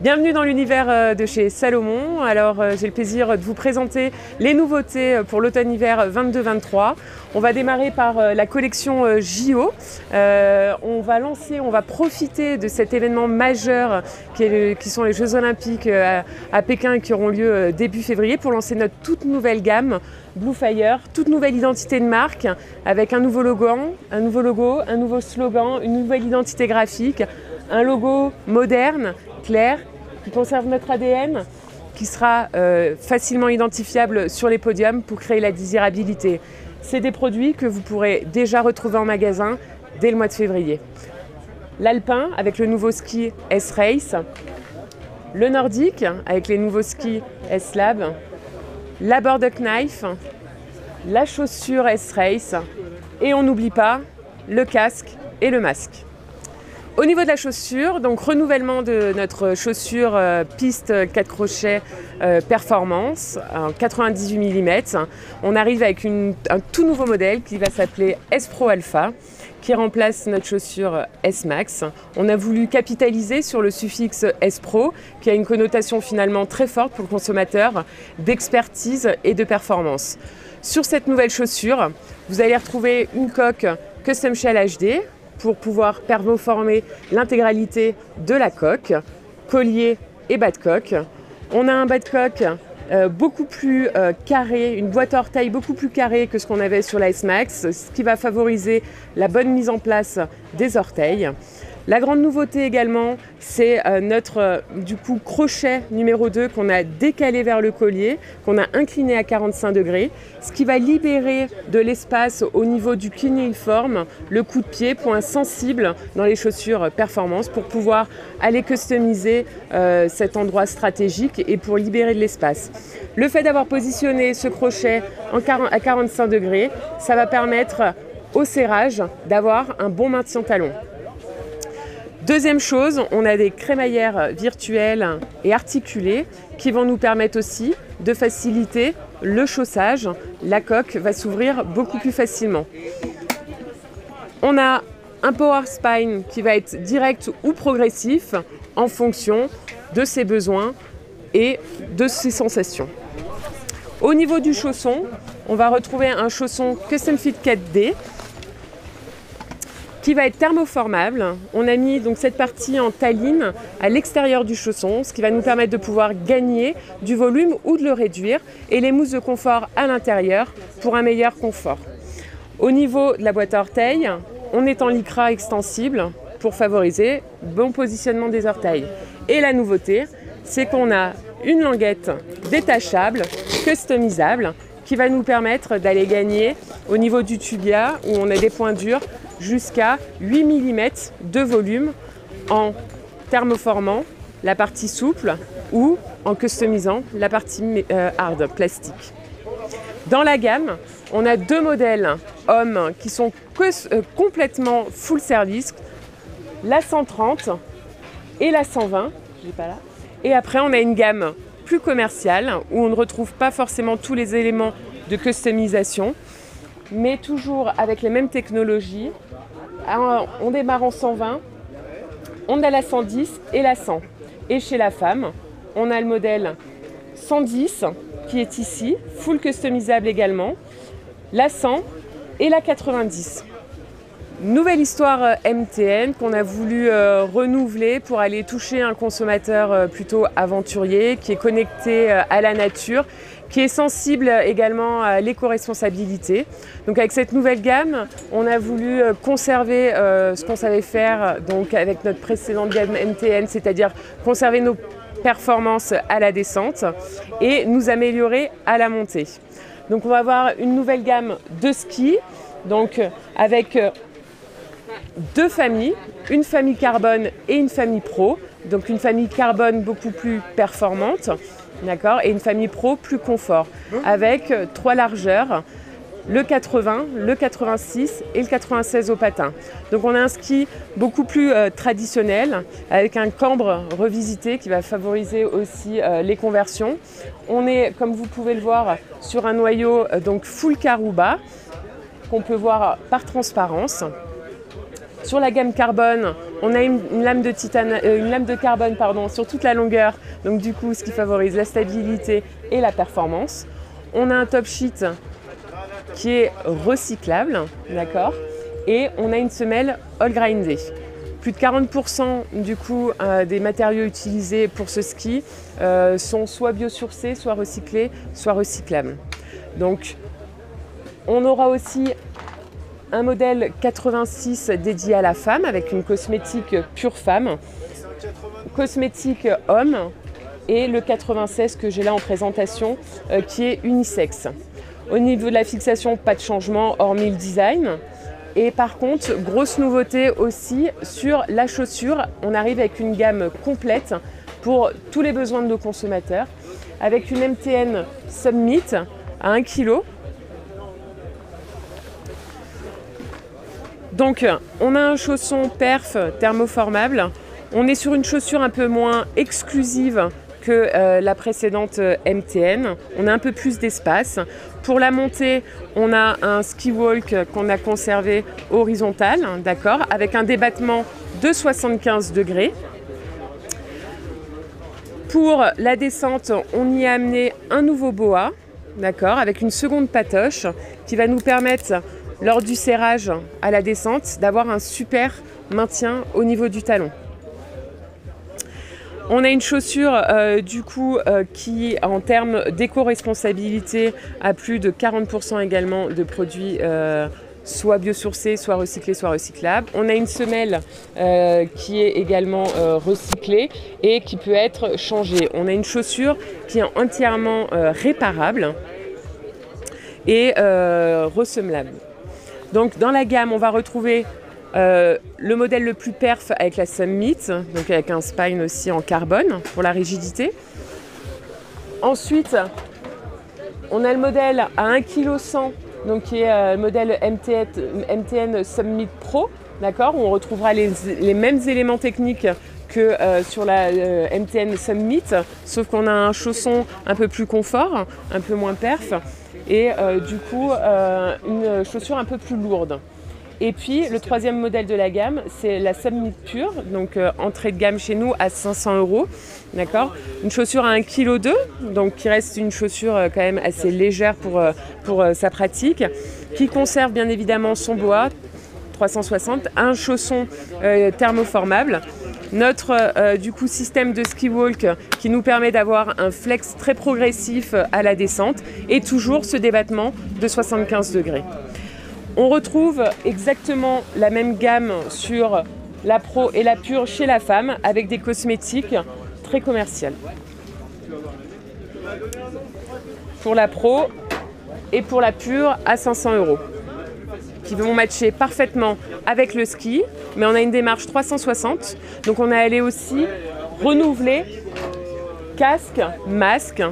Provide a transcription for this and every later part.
Bienvenue dans l'univers de chez Salomon. Alors j'ai le plaisir de vous présenter les nouveautés pour l'automne-hiver 22-23. On va démarrer par la collection JO. On va profiter de cet événement majeur qui sont les Jeux Olympiques à Pékin qui auront lieu début février pour lancer notre toute nouvelle gamme Blue Fire, toute nouvelle identité de marque avec un nouveau logo, un nouveau slogan, une nouvelle identité graphique, un logo moderne, clair, qui conserve notre ADN, qui sera facilement identifiable sur les podiums pour créer la désirabilité. C'est des produits que vous pourrez déjà retrouver en magasin dès le mois de février. L'alpin avec le nouveau ski S-Race, le nordique avec les nouveaux skis S-Lab, la Border Knife, la chaussure S-Race et on n'oublie pas le casque et le masque. Au niveau de la chaussure, donc renouvellement de notre chaussure piste 4 crochets performance en 98 mm. On arrive avec un tout nouveau modèle qui va s'appeler S-Pro Alpha qui remplace notre chaussure S-Max. On a voulu capitaliser sur le suffixe S-Pro qui a une connotation finalement très forte pour le consommateur d'expertise et de performance. Sur cette nouvelle chaussure, vous allez retrouver une coque Custom Shell HD pour pouvoir performer l'intégralité de la coque, collier et bas de coque. On a un bas de coque beaucoup plus carré, une boîte à orteils beaucoup plus carrée que ce qu'on avait sur la S-Max, ce qui va favoriser la bonne mise en place des orteils. La grande nouveauté également, c'est notre crochet numéro 2 qu'on a décalé vers le collier, qu'on a incliné à 45 degrés, ce qui va libérer de l'espace au niveau du cuneiforme, le coup de pied, point sensible dans les chaussures performance pour pouvoir aller customiser cet endroit stratégique et pour libérer de l'espace. Le fait d'avoir positionné ce crochet à 45 degrés, ça va permettre au serrage d'avoir un bon maintien talon. Deuxième chose, on a des crémaillères virtuelles et articulées qui vont nous permettre aussi de faciliter le chaussage. La coque va s'ouvrir beaucoup plus facilement. On a un power spine qui va être direct ou progressif en fonction de ses besoins et de ses sensations. Au niveau du chausson, on va retrouver un chausson Custom Fit 4D qui va être thermoformable. On a mis donc cette partie en taline à l'extérieur du chausson, ce qui va nous permettre de pouvoir gagner du volume ou de le réduire, et les mousses de confort à l'intérieur pour un meilleur confort. Au niveau de la boîte à orteils, on est en lycra extensible pour favoriser le bon positionnement des orteils. Et la nouveauté, c'est qu'on a une languette détachable, customisable, qui va nous permettre d'aller gagner au niveau du tibia, où on a des points durs, jusqu'à 8 mm de volume en thermoformant la partie souple ou en customisant la partie hard, plastique. Dans la gamme, on a deux modèles hommes qui sont complètement full service, la 130 et la 120. J'ai pas là. Et après, on a une gamme plus commerciale où on ne retrouve pas forcément tous les éléments de customisation, mais toujours avec les mêmes technologies. On démarre en 120, on a la 110 et la 100. Et chez la femme, on a le modèle 110 qui est ici, full customisable également, la 100 et la 90. Nouvelle histoire MTN qu'on a voulu renouveler pour aller toucher un consommateur plutôt aventurier, qui est connecté à la nature, qui est sensible également à l'éco-responsabilité. Donc avec cette nouvelle gamme, on a voulu conserver ce qu'on savait faire donc avec notre précédente gamme MTN, c'est-à-dire conserver nos performances à la descente et nous améliorer à la montée. Donc on va avoir une nouvelle gamme de skis, donc avec deux familles, une famille carbone et une famille pro. Donc une famille carbone beaucoup plus performante, d'accord, et une famille pro plus confort, avec trois largeurs, le 80, le 86 et le 96 au patin. Donc on a un ski beaucoup plus traditionnel, avec un cambre revisité qui va favoriser aussi les conversions. On est, comme vous pouvez le voir, sur un noyau donc full Carouba, qu'on peut voir par transparence. Sur la gamme carbone, on a une lame de carbone sur toute la longueur, donc du coup ce qui favorise la stabilité et la performance. On a un top sheet qui est recyclable, d'accord, et on a une semelle all grindée. Plus de 40% du coup des matériaux utilisés pour ce ski sont soit biosourcés, soit recyclés, soit recyclables. Donc on aura aussi un modèle 86 dédié à la femme avec une cosmétique pure femme, cosmétique homme et le 96 que j'ai là en présentation qui est unisexe. Au niveau de la fixation, pas de changement hormis le design. Et par contre, grosse nouveauté aussi sur la chaussure, on arrive avec une gamme complète pour tous les besoins de nos consommateurs, avec une MTN Summit à 1 kg. Donc on a un chausson perf thermoformable, on est sur une chaussure un peu moins exclusive que la précédente MTN, on a un peu plus d'espace. Pour la montée, on a un ski walk qu'on a conservé horizontal, d'accord, avec un débattement de 75 degrés. Pour la descente, on y a amené un nouveau boa, d'accord, avec une seconde patoche qui va nous permettre, lors du serrage à la descente, d'avoir un super maintien au niveau du talon. On a une chaussure qui, en termes d'éco-responsabilité, a plus de 40% également de produits soit biosourcés, soit recyclés, soit recyclables. On a une semelle qui est également recyclée et qui peut être changée. On a une chaussure qui est entièrement réparable et ressemelable. Donc dans la gamme, on va retrouver le modèle le plus perf avec la Summit, donc avec un spine aussi en carbone pour la rigidité. Ensuite, on a le modèle à 1,1 kg, donc qui est le modèle MTN Summit Pro, d'accord, où on retrouvera les mêmes éléments techniques que sur la MTN Summit, sauf qu'on a un chausson un peu plus confort, un peu moins perf, et une chaussure un peu plus lourde. Et puis le troisième modèle de la gamme, c'est la Summit Pure, donc entrée de gamme chez nous à 500 €, d'accord. Une chaussure à 1,2 kg, donc qui reste une chaussure quand même assez légère pour sa pratique, qui conserve bien évidemment son boa 360, un chausson thermoformable, notre système de ski walk qui nous permet d'avoir un flex très progressif à la descente et toujours ce débattement de 75 degrés. On retrouve exactement la même gamme sur la Pro et la Pure chez la femme avec des cosmétiques très commerciales. Pour la Pro et pour la Pure à 500 € qui vont matcher parfaitement avec le ski, mais on a une démarche 360, donc on est allé aussi renouveler casque, masque,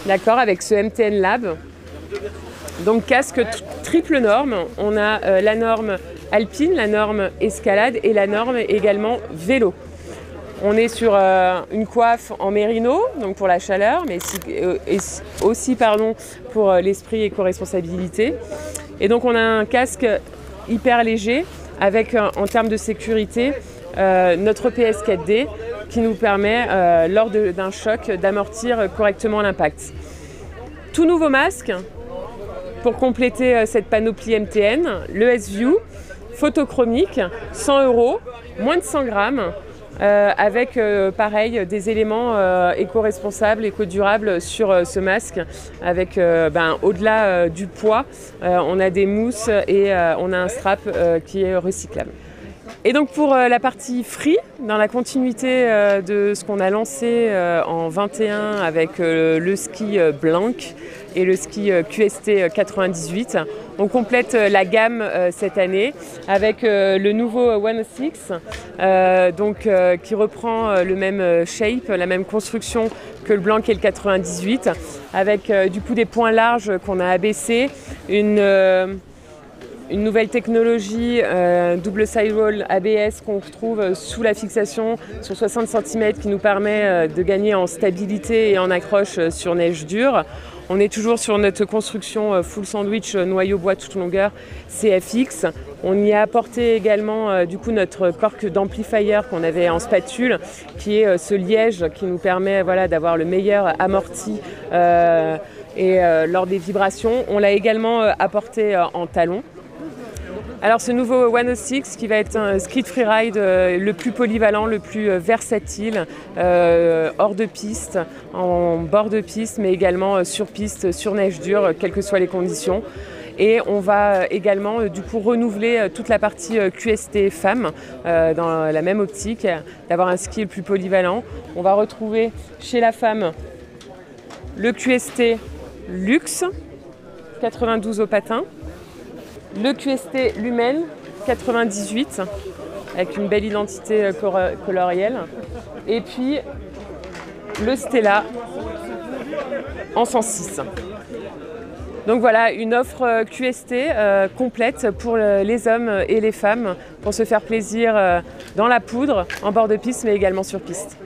d'accord, avec ce MTN Lab. Donc casque triple norme, on a la norme alpine, la norme escalade et la norme également vélo. On est sur une coiffe en mérino, donc pour la chaleur, mais aussi pour l'esprit éco-responsabilité. Et donc on a un casque hyper léger avec en termes de sécurité notre PS4D qui nous permet lors d'un choc d'amortir correctement l'impact. Tout nouveau masque. Pour compléter cette panoplie MTN, le S-View, photochromique, 100 €, moins de 100 grammes, avec pareil des éléments éco-responsables, éco-durables sur ce masque, avec au-delà du poids, on a des mousses et on a un strap qui est recyclable. Et donc pour la partie free, dans la continuité de ce qu'on a lancé en 21 avec le ski Blanc et le ski QST 98, on complète la gamme cette année avec le nouveau 106, qui reprend le même shape, la même construction que le Blanc et le 98, avec des points larges qu'on a abaissés, une nouvelle technologie, double sidewall ABS qu'on retrouve sous la fixation sur 60 cm qui nous permet de gagner en stabilité et en accroche sur neige dure. On est toujours sur notre construction full sandwich noyau bois toute longueur CFX. On y a apporté également du coup notre cork d'amplifier qu'on avait en spatule, qui est ce liège qui nous permet d'avoir le meilleur amorti lors des vibrations. On l'a également apporté en talon. Alors ce nouveau 106 qui va être un Skid Freeride le plus polyvalent, le plus versatile, hors de piste, en bord de piste, mais également sur piste, sur neige dure, quelles que soient les conditions. Et on va également du coup renouveler toute la partie QST femmes dans la même optique, d'avoir un ski le plus polyvalent. On va retrouver chez la femme le QST Luxe, 92 au patin. Le QST Lumen 98 avec une belle identité colorielle, et puis le Stella en 106. Donc voilà, une offre QST complète pour les hommes et les femmes pour se faire plaisir dans la poudre, en bord de piste mais également sur piste.